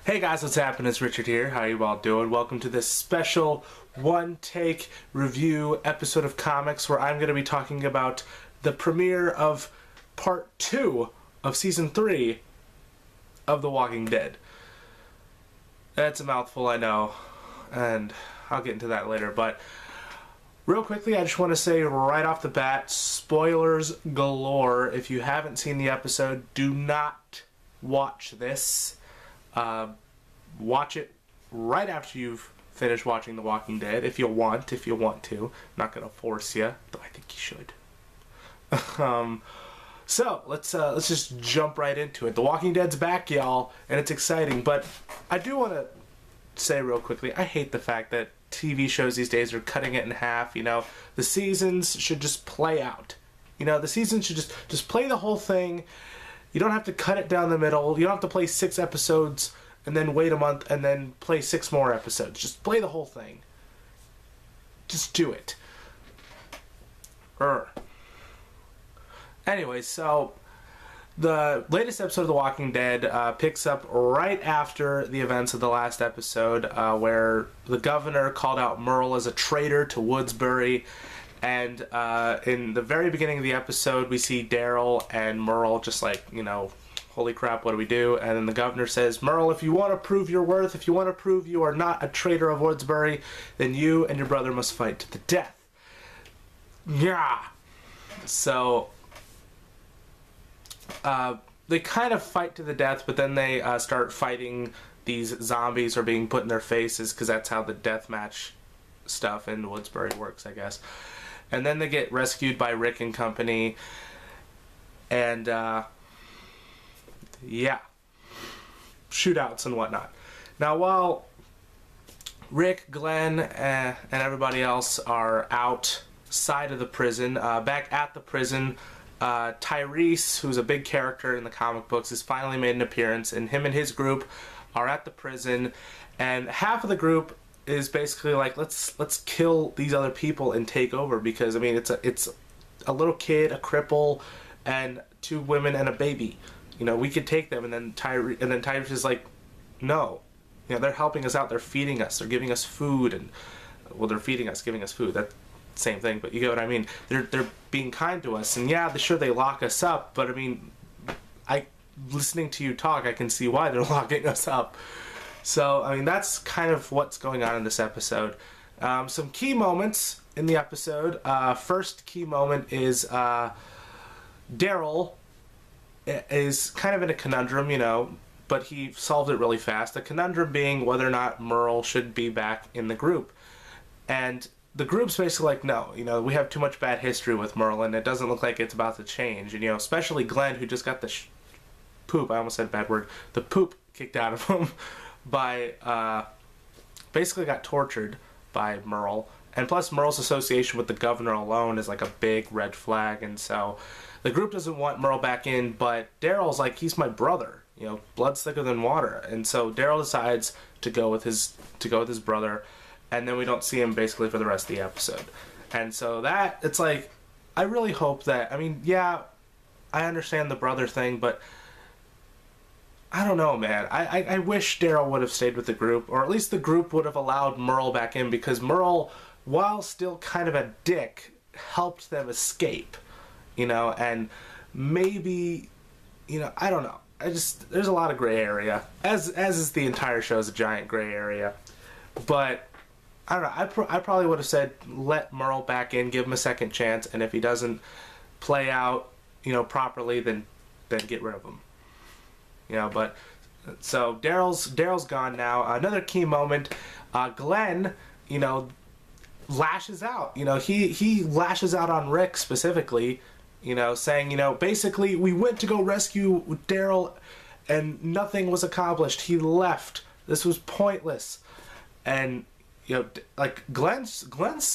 Hey guys, what's happening? It's Richard here. How you all doing? Welcome to this special one-take review episode of comics where I'm going to be talking about the premiere of part 2 of season 3 of The Walking Dead. That's a mouthful, I know, and I'll get into that later, but real quickly, I just want to say right off the bat, spoilers galore. If you haven't seen the episode, do not watch this. Watch it right after you've finished watching The Walking Dead, if you want to. I'm not gonna force you, though I think you should. So let's just jump right into it. The Walking Dead's back, y'all, and it's exciting. But I do want to say real quickly, I hate the fact that TV shows these days are cutting it in half. You know, the seasons should just play out. You know, the seasons should just play the whole thing. You don't have to cut it down the middle. You don't have to play 6 episodes and then wait a month and then play 6 more episodes. Just play the whole thing. Just do it. Anyway, so the latest episode of The Walking Dead picks up right after the events of the last episode, where the governor called out Merle as a traitor to Woodsbury. And in the very beginning of the episode, we see Daryl and Merle just like, you know, holy crap, what do we do? And then the governor says, Merle, if you want to prove your worth, if you want to prove you are not a traitor of Woodsbury, then you and your brother must fight to the death. Yeah. So they kind of fight to the death, but then they start fighting these zombies who are being put in their faces, because that's how the deathmatch stuff in Woodsbury works, I guess. And then they get rescued by Rick and company, and yeah, shootouts and whatnot. Now, while Rick, Glenn, and everybody else are outside of the prison, back at the prison, Tyrese, who's a big character in the comic books, has finally made an appearance, and him and his group are at the prison, and half of the group is basically like, let's kill these other people and take over, because I mean it's a little kid, a cripple, and 2 women and a baby. You know, we could take them. And then Tyrese is like, no, you know, they're helping us out, they're feeding us, they're giving us food, and well, they're feeding us, giving us food, that's the same thing, but you get what I mean. They're being kind to us, and yeah, sure, they lock us up, but I mean, listening to you talk, I can see why they're locking us up. So, I mean, that's kind of what's going on in this episode. Some key moments in the episode. First key moment is Daryl is kind of in a conundrum, you know, but he solved it really fast. The conundrum being whether or not Merle should be back in the group. And the group's basically like, no, you know, we have too much bad history with Merle, and it doesn't look like it's about to change. And, you know, especially Glenn, who just got the poop, I almost said a bad word, the poop kicked out of him. Basically got tortured by Merle, and plus Merle's association with the governor alone is like a big red flag, and so the group doesn't want Merle back in, but Daryl's like, he's my brother, you know, blood's thicker than water, and so Daryl decides to go with his brother, and then we don't see him basically for the rest of the episode. And so that, it's like, I really hope that, I mean, yeah, I understand the brother thing, but I don't know, man. I wish Daryl would have stayed with the group, or at least the group would have allowed Merle back in, because Merle, while still kind of a dick, helped them escape, you know, and maybe, you know, I don't know. There's a lot of gray area, as is the entire show is a giant gray area, but I don't know. I probably would have said, let Merle back in, give him a second chance, and if he doesn't play out, you know, properly, then get rid of him. You know, but so Daryl's gone now. Another key moment, Glenn, you know, lashes out. You know, he lashes out on Rick specifically, you know, saying, you know, basically, we went to go rescue Daryl and nothing was accomplished. He left. This was pointless. And, you know, like Glenn's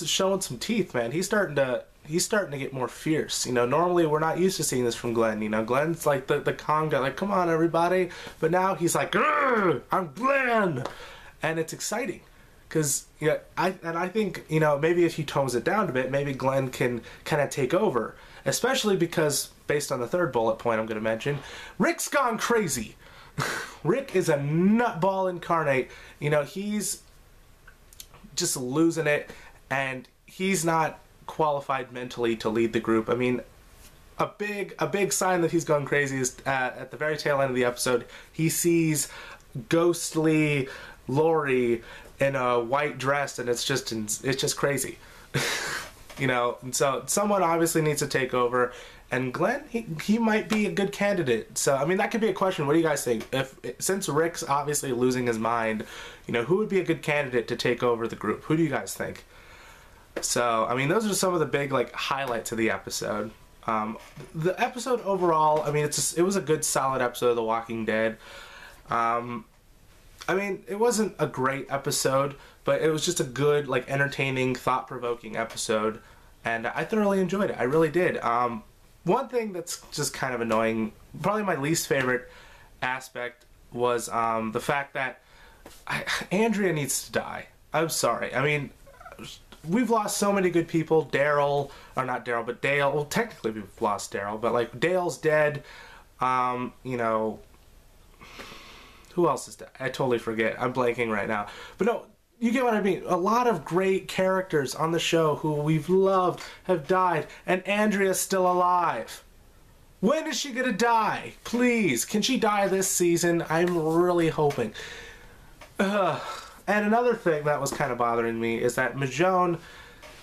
showing some teeth, man. He's starting to get more fierce. You know, normally we're not used to seeing this from Glenn. You know, Glenn's like the calm guy, like, come on, everybody. But now he's like, I'm Glenn. And it's exciting. Because, you know, I think, you know, maybe if he tones it down a bit, maybe Glenn can kind of take over. Especially because, based on the third bullet point I'm going to mention, Rick's gone crazy. Rick is a nutball incarnate. You know, he's just losing it, and he's not qualified mentally to lead the group. I mean, a big sign that he's gone crazy is at the very tail end of the episode, he sees ghostly Lori in a white dress, and it's just crazy. You know, and so someone obviously needs to take over, and Glenn, he might be a good candidate. So I mean, that could be a question. What do you guys think? Since Rick's obviously losing his mind, you know, who would be a good candidate to take over the group? Who do you guys think? So I mean, those are some of the big like highlights of the episode. The episode overall, I mean, it was a good solid episode of The Walking Dead. I mean, it wasn't a great episode, but it was just a good, like, entertaining, thought-provoking episode, and I thoroughly enjoyed it. I really did. One thing that's just kind of annoying, probably my least favorite aspect, was the fact that Andrea needs to die. I'm sorry. I mean, we've lost so many good people. Daryl, or not Daryl, but Dale. Well, technically we've lost Daryl, but like Dale's dead. You know, who else is dead? I totally forget. I'm blanking right now. But no, you get what I mean. A lot of great characters on the show who we've loved have died, and Andrea's still alive. When is she gonna die? Please, can she die this season? I'm really hoping. And another thing that was kind of bothering me is that Michonne,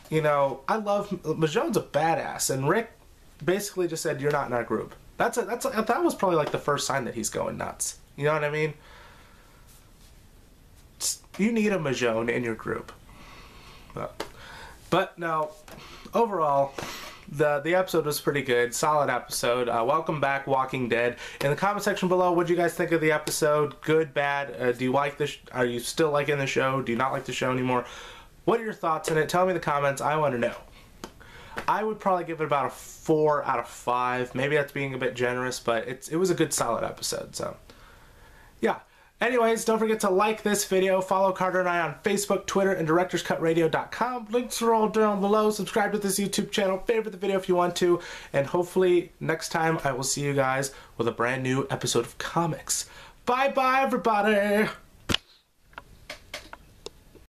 you know, Michonne's a badass, and Rick basically just said, "You're not in our group." That was probably like the first sign that he's going nuts. You know what I mean? You need a Michonne in your group. But no, overall, the episode was pretty good. Solid episode. Welcome back, Walking Dead. In the comment section below, what do you guys think of the episode? Good, bad? Do you like this? Are you still liking the show? Do you not like the show anymore? What are your thoughts on it? Tell me in the comments. I want to know. I would probably give it about a 4 out of 5. Maybe that's being a bit generous, but it was a good, solid episode. So, yeah. Anyways, don't forget to like this video, follow Carter and I on Facebook, Twitter, and DirectorsCutRadio.com. Links are all down below. Subscribe to this YouTube channel, favorite the video if you want to, and hopefully next time I will see you guys with a brand new episode of comics. Bye-bye, everybody!